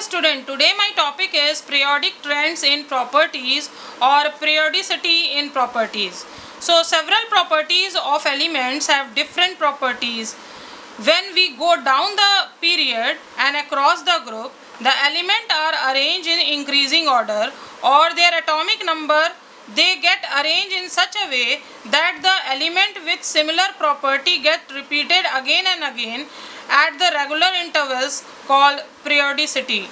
student, today my topic is periodic trends in properties or periodicity in properties. So several properties of elements have different properties. When we go down the period and across the group, the elements are arranged in increasing order, or their atomic number they get arranged in such a way that the element with similar property get repeated again and again at the regular intervals called periodicity.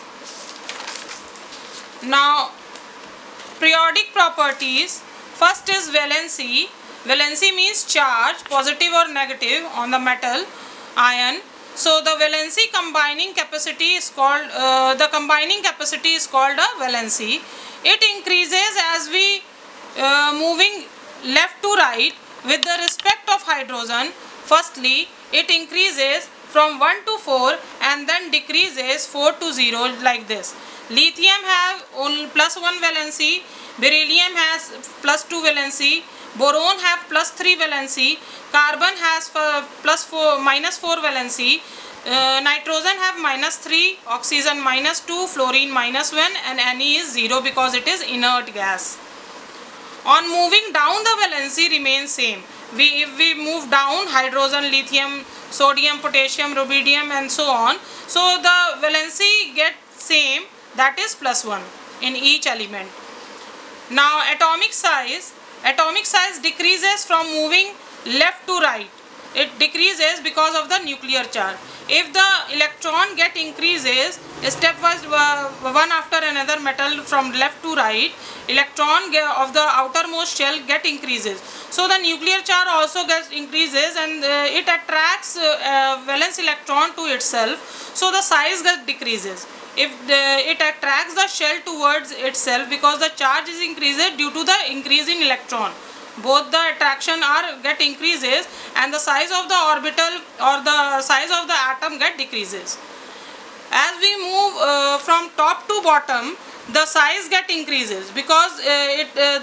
Now, periodic properties, first is valency. Valency means charge, positive or negative, on the metal ion. So the valency combining capacity is called a valency. It increases as we moving left to right with the respect of hydrogen. Firstly, it increases from 1 to 4 and then decreases 4 to 0 like this. Lithium has +1 valency, beryllium has +2 valency, boron has +3 valency, carbon has -4 valency, nitrogen have -3, oxygen -2, fluorine -1, and Ne is 0 because it is inert gas. On moving down, the valency remains same. If we move down, hydrogen, lithium, sodium, potassium, rubidium, and so on, so the valency gets same, that is +1 in each element. Now atomic size decreases from moving left to right. It decreases because of the nuclear charge. If the electron get increases stepwise one after another metal from left to right, electron of the outermost shell get increases. So the nuclear charge also gets increases and it attracts valence electron to itself. So the size gets decreases. If it attracts the shell towards itself because the charge is increases due to the increase in electron. Both the attraction get increases and the size of the orbital or the size of the atom get decreases. As we move from top to bottom, the size get increases because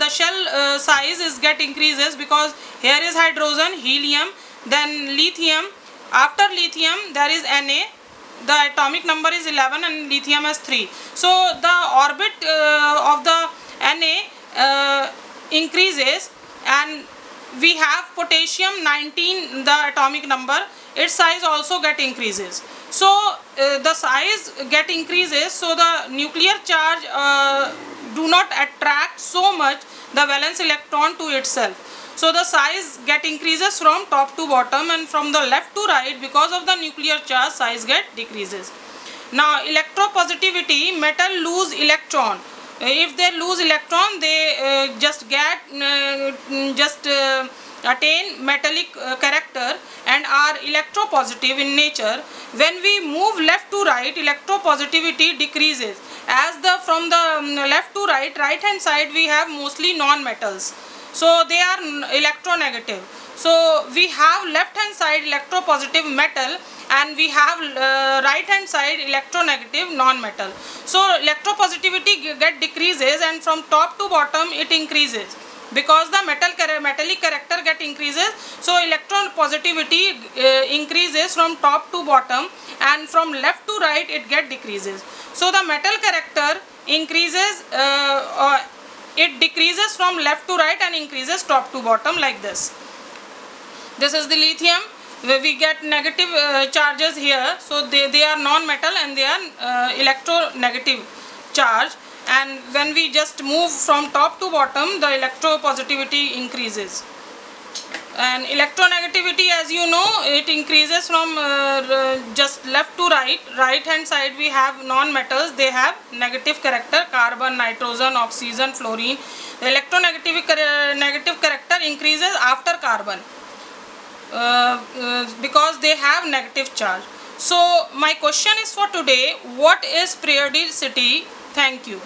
the shell size is get increases because here is hydrogen, helium, then lithium. After lithium there is Na. The atomic number is 11 and lithium has 3. So the orbit of the Na increases, and we have potassium 19, the atomic number, its size also get increases. So the size get increases, so the nuclear charge do not attract so much the valence electron to itself. So the size get increases from top to bottom, and from the left to right because of the nuclear charge size get decreases. Now electropositivity, metal lose electron. If they lose electron, they attain metallic character and are electropositive in nature. When we move left to right, electropositivity decreases. As from the left to right hand side we have mostly non-metals, so they are electronegative. So we have left hand side electropositive metal and we have right hand side electronegative non-metal. So electropositivity get decreases and from top to bottom it increases because the metallic character get increases. So electron positivity increases from top to bottom, and from left to right it get decreases. So the metal character increases, it decreases from left to right and increases top to bottom like this. This is the lithium. We get negative charges here, so they are non-metal and they are electronegative charge, and when we just move from top to bottom the electropositivity increases. And electronegativity, as you know, it increases from just left to right hand side we have non-metals, they have negative character, carbon, nitrogen, oxygen, fluorine. The negative character increases after carbon because they have negative charge. So my question is for today, what is periodicity? Thank you.